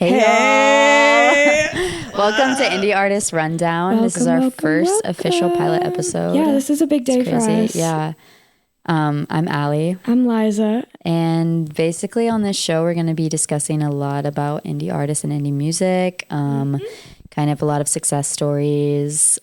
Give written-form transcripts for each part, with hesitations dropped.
Hey. Welcome to Indie Artist Rundown. This is our first official pilot episode. Yeah, this is a big day for us. Yeah. I'm Ali. I'm Liza. And basically on this show, we're going to be discussing a lot about indie artists and indie music, kind of a lot of success stories,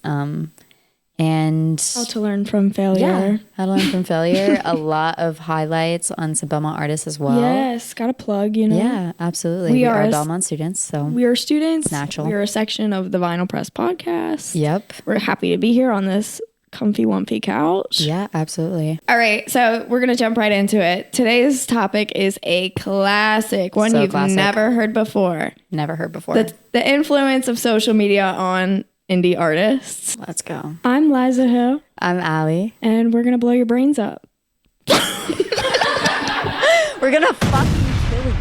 and how to learn from failure. Yeah, how to learn from failure. A lot of highlights on some Belmont artists as well. Yes, got a plug, you know. Yeah, absolutely. We are Belmont students, so we are students. It's natural. We are a section of the Vinyl Press podcast. Yep. We're happy to be here on this comfy wumpy couch. Yeah, absolutely. All right, so we're gonna jump right into it. Today's topic is a classic, one you've never heard before. Never heard before. The influence of social media on indie artists. Let's go. I'm Liza Hill. I'm Ali. And we're gonna blow your brains up. We're gonna fucking kill you.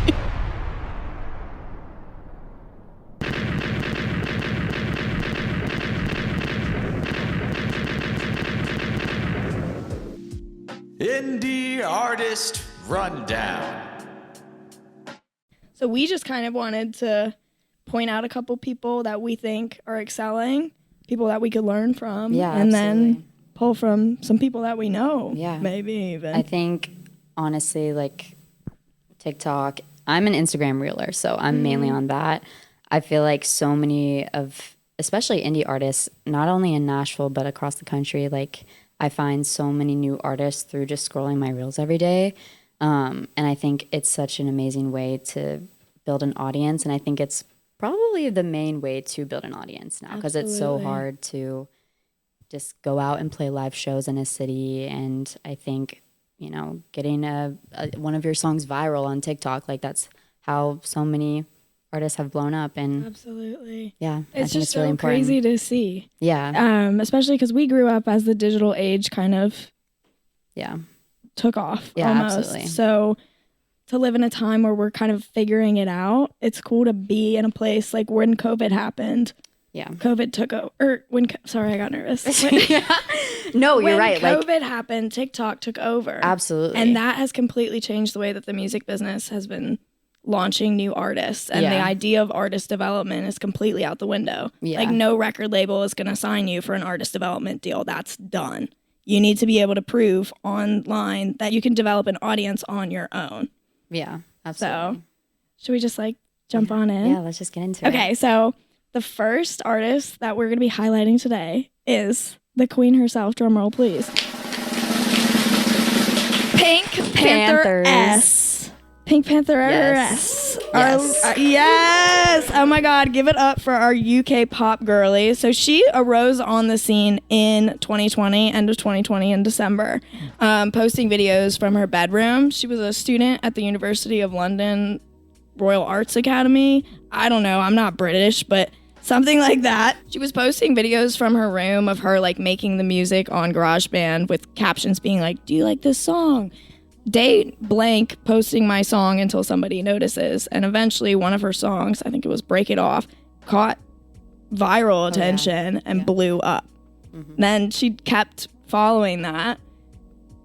Indie Artist Rundown. So we just kind of wanted to point out a couple people that we think are excelling, people that we could learn from, and then pull from some people that we know. Yeah, maybe even. I think honestly, like TikTok, I'm an Instagram reeler, so I'm mainly on that. I feel like so many of, especially indie artists, not only in Nashville but across the country, like I find so many new artists through just scrolling my reels every day, and I think it's such an amazing way to build an audience, and I think it's probably the main way to build an audience now, because it's so hard to just go out and play live shows in a city. And I think, you know, getting one of your songs viral on TikTok, like that's how so many artists have blown up. And absolutely, yeah, it's just so really important. Crazy to see. Yeah, especially because we grew up as the digital age kind of took off. Yeah, almost. absolutely. So to live in a time where we're kind of figuring it out, it's cool to be in a place like when COVID happened. Yeah. COVID took over. Sorry, I got nervous. No, you're right. When COVID happened, TikTok took over. Absolutely. And that has completely changed the way that the music business has been launching new artists. And the idea of artist development is completely out the window. Yeah. Like no record label is going to sign you for an artist development deal. That's done. You need to be able to prove online that you can develop an audience on your own. Yeah, absolutely. So, should we just jump on in? Yeah, let's just get into it. Okay, so the first artist that we're going to be highlighting today is the queen herself. Drum roll, please. PinkPatheress. PinkPatheress. Yes. Oh my God, give it up for our UK pop girly. So she arose on the scene in 2020, end of 2020 in December, posting videos from her bedroom. She was a student at the University of London Royal Arts Academy. I don't know, I'm not British, but something like that. She was posting videos from her room of her making the music on GarageBand with captions being like, "Do you like this song? Date blank posting my song until somebody notices." And eventually one of her songs, I think it was Break It Off, caught viral attention and blew up. Then she kept following that,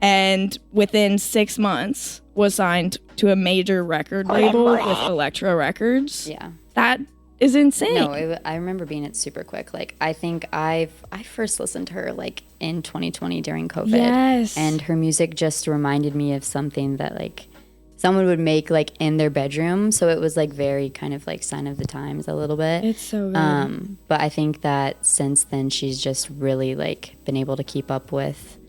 and within 6 months was signed to a major record label with Elektra Records. Yeah. That is insane. No, I remember being it super quick. I think I first listened to her in 2020 during COVID. Yes. And her music just reminded me of something that someone would make in their bedroom. So it was very kind of sign of the times a little bit. It's so good. But I think that since then she's just really been able to keep up with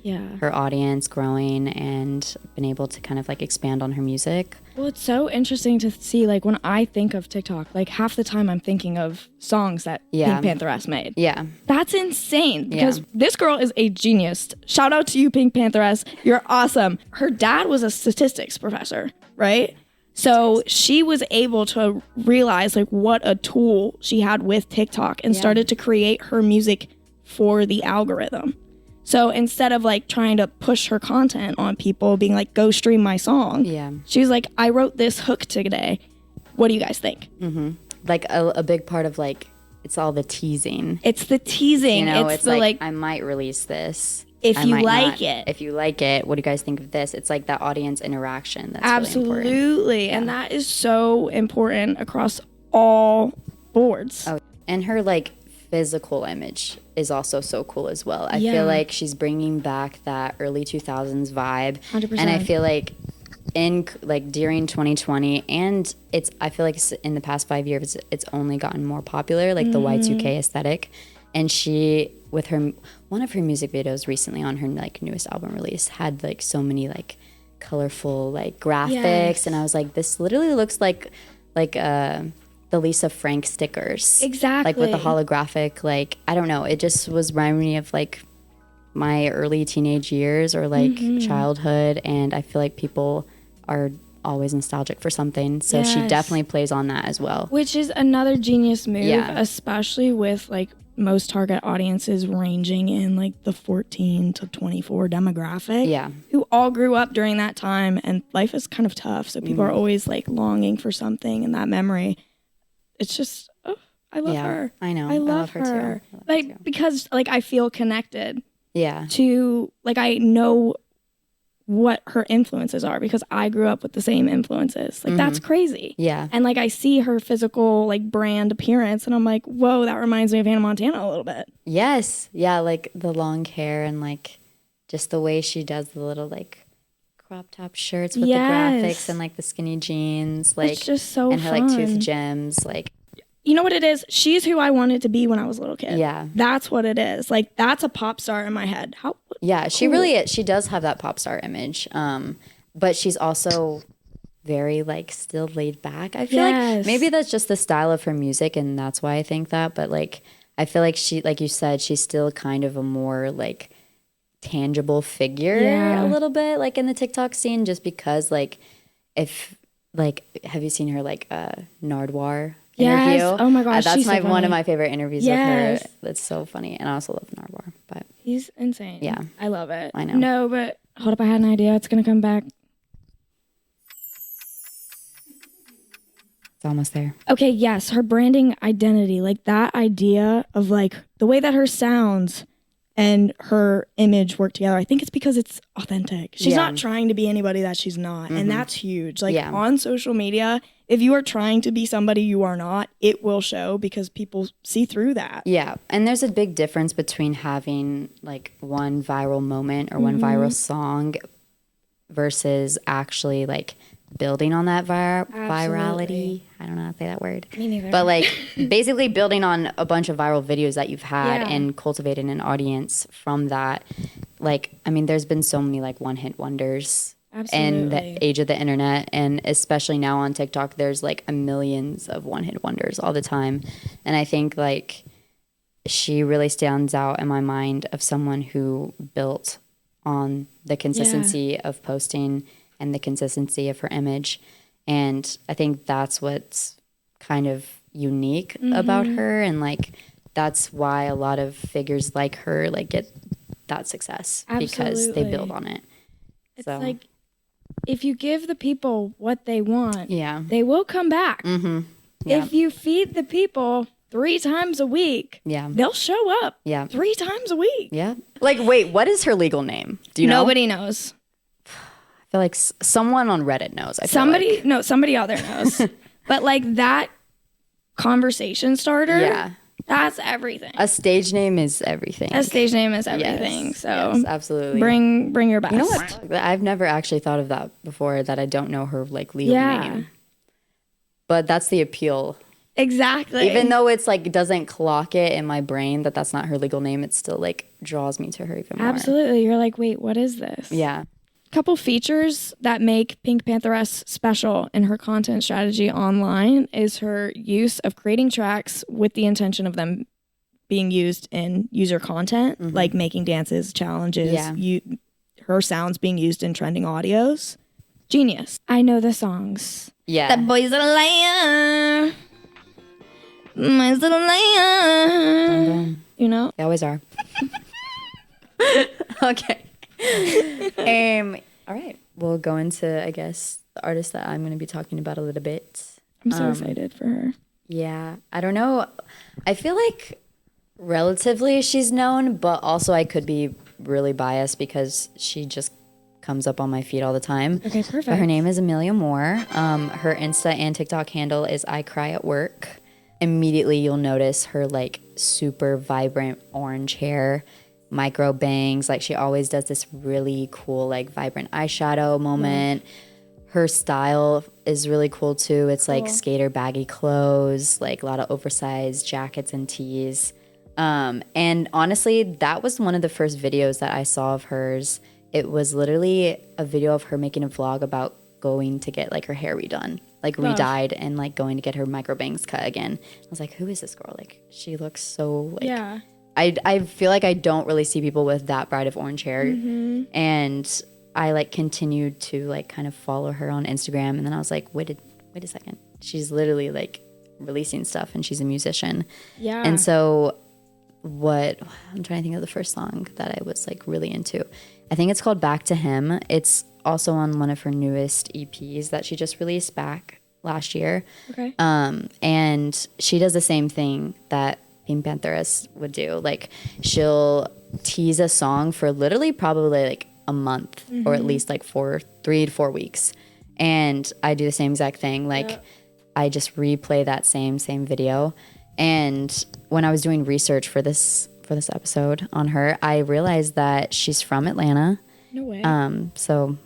her audience growing and been able to kind of expand on her music. Well, it's so interesting to see when I think of TikTok, half the time I'm thinking of songs that PinkPatheress made. Yeah. That's insane because this girl is a genius. Shout out to you, PinkPatheress. You're awesome. Her dad was a statistics professor, right? So she was able to realize what a tool she had with TikTok and started to create her music for the algorithm. So instead of trying to push her content on people, being go stream my song, she's like, I wrote this hook today. What do you guys think? Mm-hmm. A big part of it's all the teasing. It's the teasing. You know, it's I might release this. If you like it. If you like it, what do you guys think of this? It's that audience interaction that's absolutely really important. And that is so important across all boards. Oh, and her like physical image is also so cool as well. I Yeah. feel like she's bringing back that early 2000s vibe. 100%. And I feel like in like during 2020 and I feel like in the past 5 years it's only gotten more popular, like the Y2K aesthetic. And she, with one of her music videos recently on her like newest album release, had like so many like colorful like graphics. Yes. And I was like, this literally looks like the Lisa Frank stickers. Exactly. Like with the holographic, like, I don't know. It just was reminding me of like my early teenage years or like childhood. And I feel like people are always nostalgic for something. So she Yes. definitely plays on that as well. Which is another genius move, Yeah. especially with like most target audiences ranging in like the 14 to 24 demographic. Yeah. Who all grew up during that time, and life is kind of tough. So people are always like longing for something in that memory. It's just, I love Yeah, her. I know. I love her too. I love her Like, too. because like I feel connected Yeah. to, like, I know what her influences are because I grew up with the same influences. Like, that's crazy. Yeah. And like I see her physical like brand appearance and I'm like, whoa, that reminds me of Hannah Montana a little bit. Yes. Yeah. Like the long hair and like just the way she does the little like crop top shirts with Yes. the graphics and like the skinny jeans. Like, It's just so and her like tooth fun. gems. Like, You know what it is? She's who I wanted to be when I was a little kid. Yeah. That's what it is. Like, that's a pop star in my head. How? yeah, she cool. really is. She does have that pop star image. But she's also very like still laid back. I feel Yes. like maybe that's just the style of her music and that's why I think that. But like, I feel like she, like you said, she's still kind of a more like tangible figure Yeah. a little bit like in the TikTok scene just because like if like have you seen her like Nardwar interview? Yes. Oh my gosh, that's she's so one funny. of my favorite interviews Yes. with her. That's so funny. And I also love Nardwar, but He's insane. Yeah. I love it. I know. No, but hold up. I had an idea. It's going to come back. it's almost there. Okay, yes, her branding identity, like that idea of like the way that her sounds and her image work together. I think it's because it's authentic. She's Yeah. not trying to be anybody that she's not, and that's huge. Like Yeah. on social media, if you are trying to be somebody you are not, it will show because people see through that. Yeah, and there's a big difference between having like one viral moment or one viral song versus actually like building on that virality. I don't know how to say that word. Me neither. But like basically building on a bunch of viral videos that you've had Yeah. and cultivating an audience from that. Like, I mean, there's been so many like one-hit wonders in Absolutely. the age of the internet, and especially now on TikTok, there's like millions of one-hit wonders all the time. And I think like she really stands out in my mind of someone who built on the consistency of posting and the consistency of her image. And I think that's what's kind of unique about her. And like, that's why a lot of figures like her like get that success because they Absolutely. build on it. It's So, like if you give the people what they want, yeah. they will come back. Yeah. If you feed the people 3 times a week, Yeah. they'll show up Yeah. 3 times a week. Yeah. Like, wait, what is her legal name? Do you know? Nobody knows. I feel like someone on Reddit knows. I feel like. Somebody out there knows. But like that conversation starter, Yeah. that's everything. A stage name is everything. A stage name is everything. Yes. So Yes, absolutely. bring your best. You know what? I've never actually thought of that before, that I don't know her like legal Yeah. name. But that's the appeal. Exactly. Even though it's like it doesn't clock it in my brain that that's not her legal name, it still like draws me to her even more. Absolutely. You're like, wait, what is this? Yeah. Couple features that make PinkPatheress special in her content strategy online is her use of creating tracks with the intention of them being used in user content, like making dances, challenges, Yeah. her sounds being used in trending audios. Genius. I know the songs. Yeah. That boy's a liar. Boy's a liar. You know? They always are. Okay. All right. We'll go into, I guess, the artist that I'm going to be talking about a little bit. I'm so excited for her. Yeah. I don't know. I feel like relatively she's known, but also I could be really biased because she just comes up on my feed all the time. Okay, perfect. But her name is Amelia Moore. Her Insta and TikTok handle is I Cry at Work. Immediately you'll notice her like super vibrant orange hair, micro bangs. Like she always does this really cool like vibrant eyeshadow moment. Her style is really cool too. It's like skater baggy clothes, like a lot of oversized jackets and tees. And honestly, that was one of the first videos that I saw of hers. It was literally a video of her making a vlog about going to get like her hair redone, like redyed and like going to get her micro bangs cut again. I was like, who is this girl? Like she looks so like, I feel like I don't really see people with that bright of orange hair. And I like continued to like kind of follow her on Instagram. And then I was like, wait a second. She's literally like releasing stuff and she's a musician. Yeah. And so I'm trying to think of the first song that I was like really into. I think it's called Back to Him. It's also on one of her newest EPs that she just released back last year. Okay. And she does the same thing that PinkPatheress would do. Like she'll tease a song for literally probably like a month or at least like 3 to 4 weeks. And I do the same exact thing. Like I just replay that same video. And when I was doing research for this episode on her, I realized that she's from Atlanta. No way. So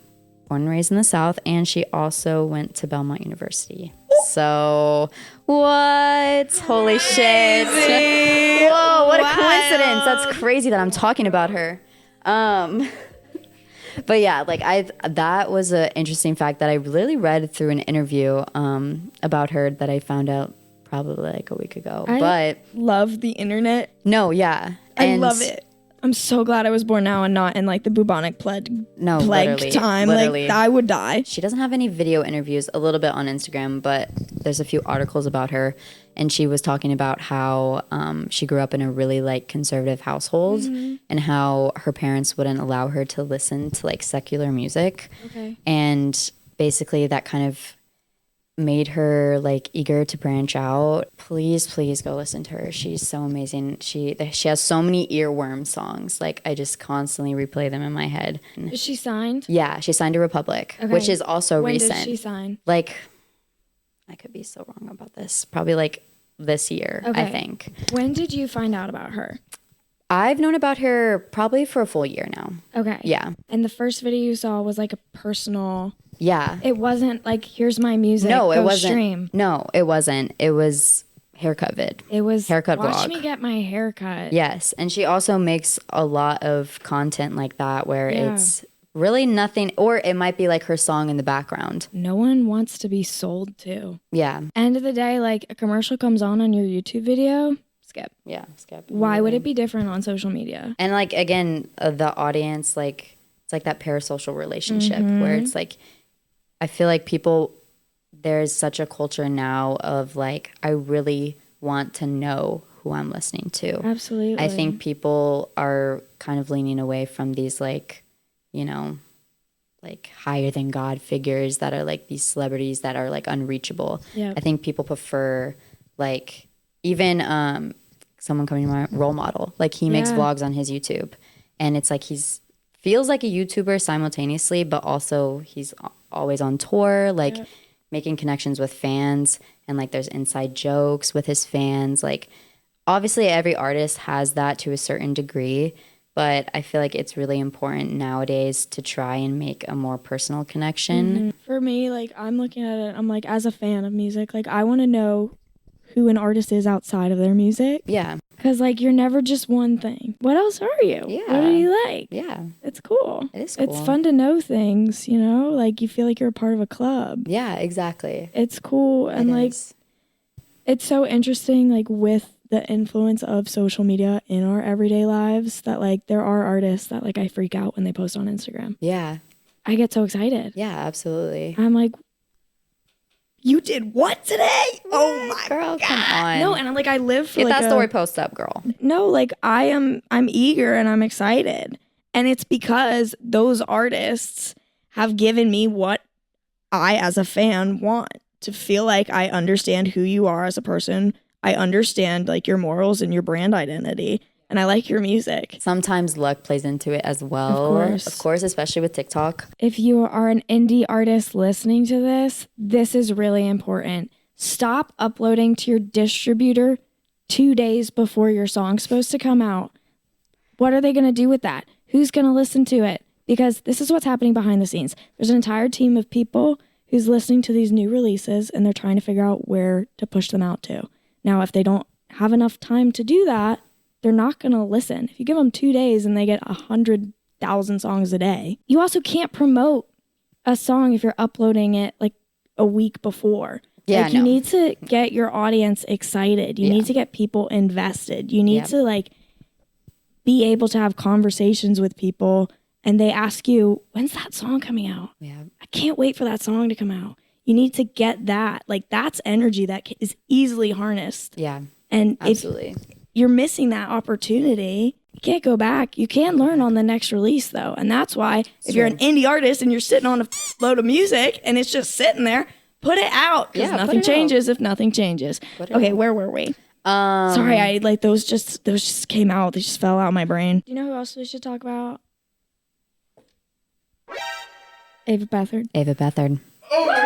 born and raised in the South, and she also went to Belmont University. So what? Holy shit. Whoa, what a coincidence. That's crazy that I'm talking about her. But yeah, like that was an interesting fact that I really read through an interview about her that I found out probably like a week ago. But love the internet. No, yeah. I love it. I'm so glad I was born now and not in like the bubonic plague time. Literally. Like I would die. She doesn't have any video interviews, a little bit on Instagram, but there's a few articles about her. And she was talking about how she grew up in a really like conservative household and how her parents wouldn't allow her to listen to like secular music. Okay. And basically that kind of made her like eager to branch out. Please go listen to her. She's so amazing. She has so many earworm songs. Like I just constantly replay them in my head. Is she signed? Yeah, she signed to Republic, which is also recent. When did she sign? Like I could be so wrong about this. Probably like this year, I think. When did you find out about her? I've known about her probably for a full year now. Okay. Yeah. And the first video you saw was like a personal... Yeah. It wasn't like, here's my music. No, it wasn't. Stream. No, it wasn't. It was haircut vid. It was haircut vlog. Watch me get my haircut. Yes. And she also makes a lot of content like that where it's really nothing, or it might be like her song in the background. No one wants to be sold to. Yeah. End of the day, like a commercial comes on your YouTube video, skip. Yeah, skip. Why would it be different on social media? And like, again, the audience, like, it's like that parasocial relationship where it's like, I feel like there's such a culture now of like, I really want to know who I'm listening to. Absolutely. I think people are kind of leaning away from these like, you know, like higher than God figures that are like these celebrities that are like unreachable. Yep. I think people prefer like even someone coming to my role model. Like he makes vlogs on his YouTube and it's like feels like a YouTuber simultaneously, but also he's always on tour, like making connections with fans, and like there's inside jokes with his fans. Like obviously every artist has that to a certain degree, but I feel like it's really important nowadays to try and make a more personal connection. For me, like I'm looking at it, I'm like, as a fan of music, like I want to know who an artist is outside of their music. Yeah. Because, like, you're never just one thing. What else are you? Yeah. What do you like? Yeah. It's cool. It is cool. It's fun to know things, you know? Like, you feel like you're a part of a club. Yeah, exactly. It's cool. And, like, it's so interesting, like, with the influence of social media in our everyday lives that, like, there are artists that, like, I freak out when they post on Instagram. Yeah. I get so excited. Yeah, absolutely. I'm like, you did what today? Oh my girl, God. Come on. No, and I'm like, I live for get that story post up, girl. No, like I'm eager and I'm excited. And it's because those artists have given me what I as a fan want, to feel like I understand who you are as a person. I understand like your morals and your brand identity. and I like your music. Sometimes luck plays into it as well. Of course, especially with TikTok. If you are an indie artist listening to this, this is really important. Stop uploading to your distributor 2 days before your song's supposed to come out. What are they going to do with that? Who's going to listen to it? Because this is what's happening behind the scenes. There's an entire team of people who's listening to these new releases, and they're trying to figure out where to push them out to. Now, if they don't have enough time to do that, they're not going to listen. If you give them 2 days and they get 100,000 songs a day, you also can't promote a song if you're uploading it like a week before. Yeah, like, you need to get your audience excited. You need to get people invested. You need to like be able to have conversations with people, and they ask you, when's that song coming out? Yeah. I can't wait for that song to come out. You need to get that. Like, that's energy that is easily harnessed. Yeah. And absolutely. if you're missing that opportunity, you can't go back. You can learn on the next release, though. And that's why if you're an indie artist and you're sitting on a load of music and it's just sitting there, put it out, because nothing changes if nothing changes. Okay, where were we? Sorry, I like those just came out. They just fell out of my brain. Do you know who else we should talk about? Ava Beathard. Ava Beathard. Oh my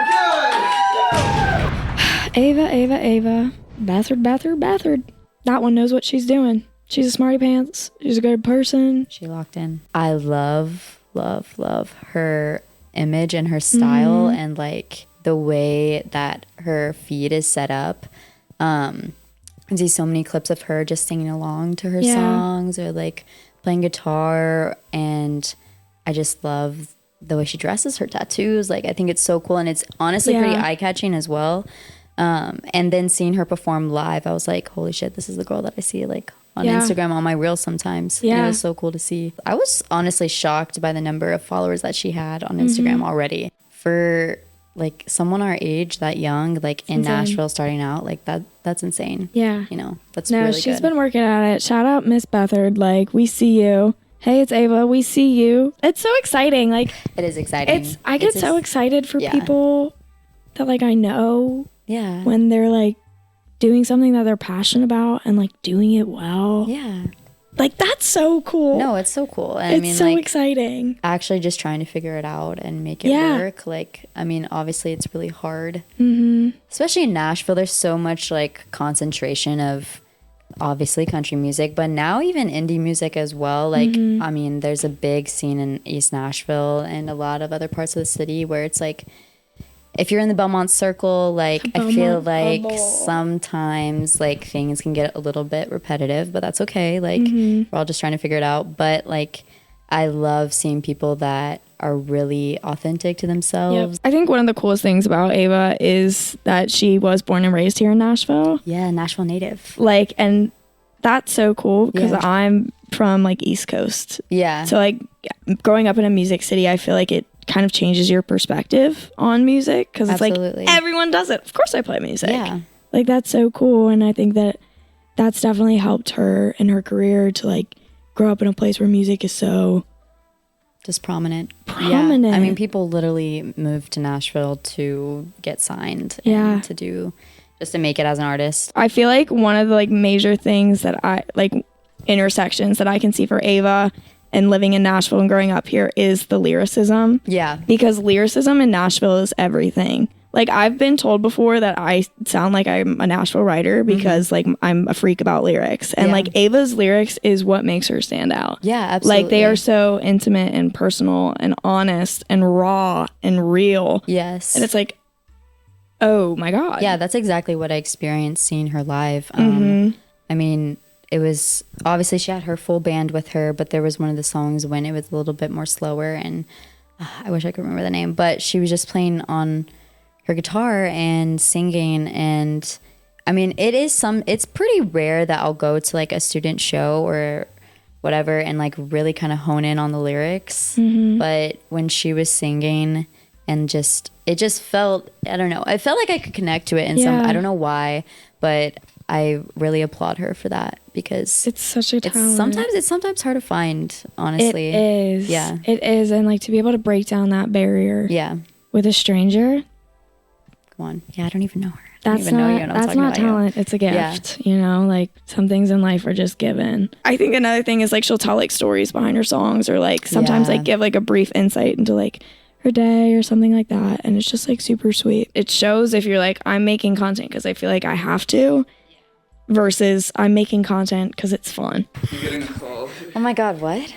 God! Ava. Beathard. That one knows what she's doing. She's a smarty pants. She's a good person. She locked in. I love her image and her style, and like the way that her feed is set up. I see so many clips of her just singing along to her songs, or like playing guitar, and I just love the way she dresses, her tattoos. Like, I think it's so cool, and it's honestly pretty eye-catching as well. And then seeing her perform live, I was like, holy shit, this is the girl that I see like on Instagram on my reels sometimes. Yeah. And it was so cool to see. I was honestly shocked by the number of followers that she had on Instagram already. For like someone our age, that young, like in Nashville starting out, like that's insane. Yeah. You know, that's really good. She's been working at it. Shout out Miss Beathard. Like, we see you. Hey, it's Ava. We see you. It's so exciting. Like, it is exciting. I get so excited for people that like I know. Yeah. When they're like doing something that they're passionate about and like doing it well. Yeah. Like, that's so cool. No, it's so cool. And it's so exciting. Actually just trying to figure it out and make it work. Like, I mean, obviously it's really hard. Mm-hmm. Especially in Nashville, there's so much like concentration of obviously country music, but now even indie music as well. Like, I mean, there's a big scene in East Nashville and a lot of other parts of the city where it's like, if you're in the Belmont circle, like, I feel like sometimes like things can get a little bit repetitive, but that's okay. Like, we're all just trying to figure it out. But like, I love seeing people that are really authentic to themselves. Yep. I think one of the coolest things about Ava is that she was born and raised here in Nashville. Yeah, Nashville native. Like, and that's so cool because I'm from like East Coast. Yeah. So like growing up in a music city, I feel like it kind of changes your perspective on music, because it's like everyone does it. Of course I play music. Yeah. Like, that's so cool. And I think that that's definitely helped her in her career to like grow up in a place where music is so just prominent. Yeah. I mean, people literally move to Nashville to get signed and to do, just to make it as an artist. I feel like one of the like major things that I like, intersections that I can see for Ava and living in Nashville and growing up here is the lyricism. Yeah. Because lyricism in Nashville is everything. Like, I've been told before that I sound like I'm a Nashville writer because like I'm a freak about lyrics. And like Ava's lyrics is what makes her stand out. Yeah, absolutely. Like, they are so intimate and personal and honest and raw and real. Yes. And it's like, oh my God. Yeah, that's exactly what I experienced seeing her live. I mean, it was, obviously she had her full band with her, but there was one of the songs when it was a little bit more slower, and I wish I could remember the name, but she was just playing on her guitar and singing. And I mean, it's pretty rare that I'll go to like a student show or whatever and like really kind of hone in on the lyrics. But when she was singing and it just felt, I don't know, I felt like I could connect to it in some, I don't know why, but I really applaud her for that, because it's such a talent. It's sometimes hard to find, honestly. It is. Yeah. It is. And like, to be able to break down that barrier with a stranger, one. Yeah, I don't even know her. That's not talent. It's a gift. You know, like some things in life are just given. I think another thing is like she'll tell like stories behind her songs, or like sometimes like give like a brief insight into like her day or something like that, and it's just like super sweet. It shows if you're like, I'm making content because I feel like I have to, versus I'm making content because it's fun. I'm getting a call. Oh my God, what?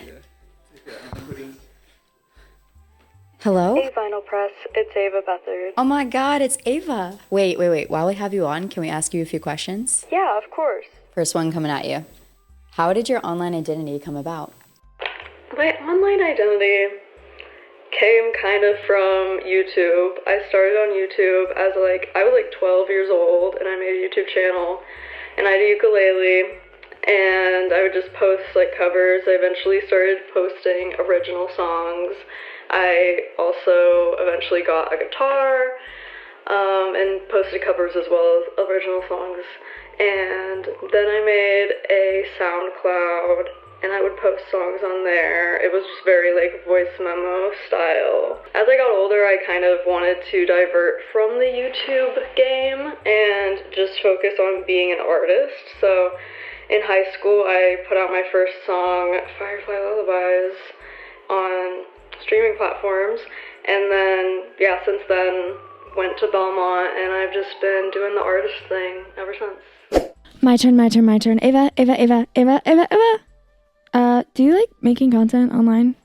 Hello? Hey, Vinyl Press. It's Ava Beathard. Oh my God, it's Ava. Wait. While we have you on, can we ask you a few questions? Yeah, of course. First one coming at you. How did your online identity come about? My online identity came kind of from YouTube. I started on YouTube as I was 12 years old, and I made a YouTube channel, and I had a ukulele, and I would just post covers. I eventually started posting original songs. I also eventually got a guitar, and posted covers as well as original songs. And then I made a SoundCloud, and I would post songs on there. It was just very voice memo style. As I got older, I kind of wanted to divert from the YouTube game and just focus on being an artist. So in high school, I put out my first song, Firefly Lullabies, on streaming platforms, and then since then went to Belmont, and I've just been doing the artist thing ever since. My turn. Ava. Do you like making content online?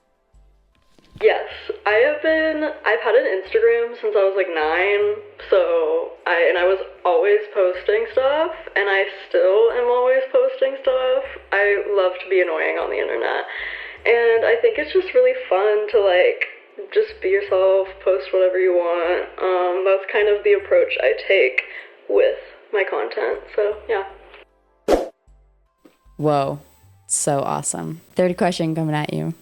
Yes, I've had an Instagram since I was 9, so I was always posting stuff, and I still am always posting stuff. I love to be annoying on the internet. And I think it's just really fun to just be yourself, post whatever you want. That's kind of the approach I take with my content. So yeah. Whoa, so awesome. Third question coming at you.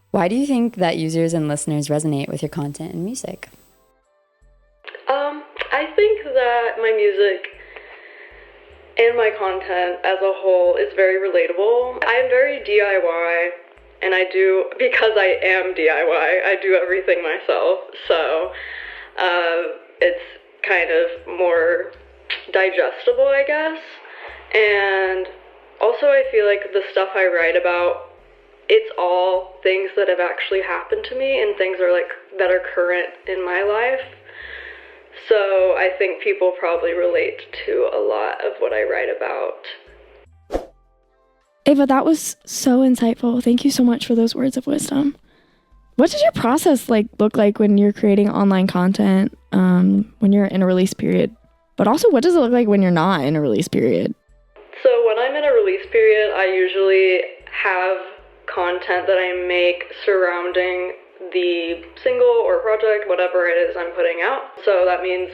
Why do you think that users and listeners resonate with your content and music? I think that my music and my content as a whole is very relatable. I am very DIY. And because I am DIY, I do everything myself, so it's kind of more digestible, I guess. And also I feel like the stuff I write about, it's all things that have actually happened to me and things that are current in my life. So I think people probably relate to a lot of what I write about. Ava, that was so insightful. Thank you so much for those words of wisdom. What does your process look like when you're creating online content, when you're in a release period? But also, what does it look like when you're not in a release period? So when I'm in a release period, I usually have content that I make surrounding the single or project, whatever it is I'm putting out. So that means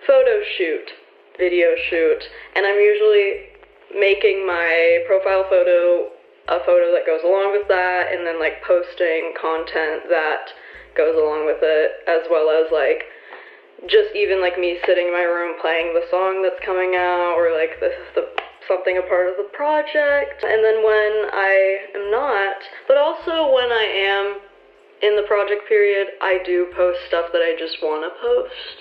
photo shoot, video shoot, and I'm usually making my profile photo a photo that goes along with that, and then posting content that goes along with it, as well as just even me sitting in my room playing the song that's coming out, or this is something a part of the project. And then when I am not, but also when I am in the project period, I do post stuff that I just want to post,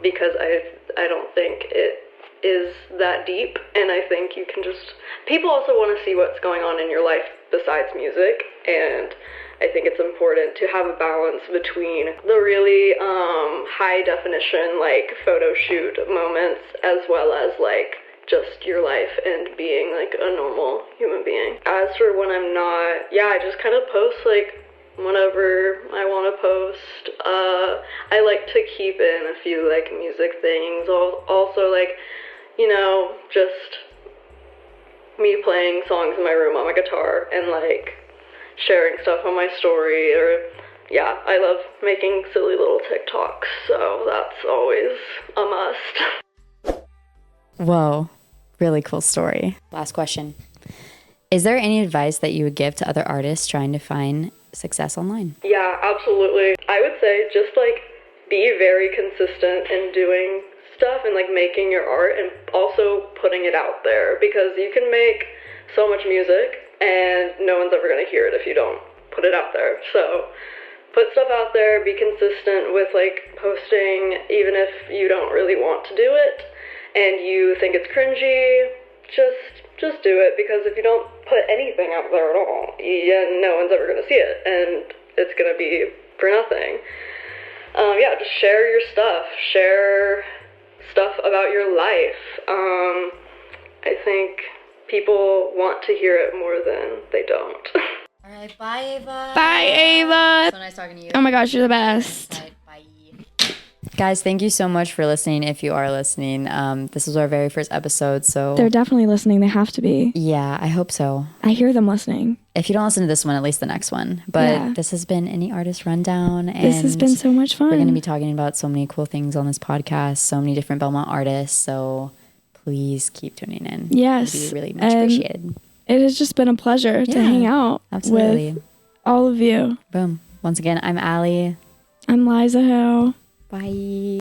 because I don't think it is that deep, and I think you can people also want to see what's going on in your life besides music, and I think it's important to have a balance between the really high definition photo shoot moments, as well as just your life and being a normal human being. As for when I'm not, I just kind of post whenever I want to post. I like to keep in a few music things, also just me playing songs in my room on my guitar and sharing stuff on my story, or I love making silly little TikToks, so that's always a must. Whoa, really cool story. Last question. Is there any advice that you would give to other artists trying to find success online? Yeah, absolutely. I would say just be very consistent in doing stuff and making your art, and also putting it out there, because you can make so much music and no one's ever going to hear it if you don't put it out there. So put stuff out there, be consistent with like posting, even if you don't really want to do it and you think it's cringy, just do it, because if you don't put anything out there at all, no one's ever going to see it, and it's going to be for nothing. Just share your stuff. Share stuff about your life. I think people want to hear it more than they don't. All right, bye, Ava. Bye, Ava. So nice talking to you. Oh my gosh, you're the best. Bye. Guys, thank you so much for listening. If you are listening, this is our very first episode, so They're definitely listening. They have to be. yeah, I hope so. I hear them listening. If you don't listen to this one, at least the next one. But Yeah. this has been Indie Artist Rundown, and This has been so much fun. we're going to be talking about so many cool things on this podcast, so many different Belmont artists. So please keep tuning in. Yes, It'd be really much and appreciated. It has just been a pleasure to Yeah, hang out absolutely. with all of you. Boom. Once again, I'm Ali. I'm Liza Hill. Bye.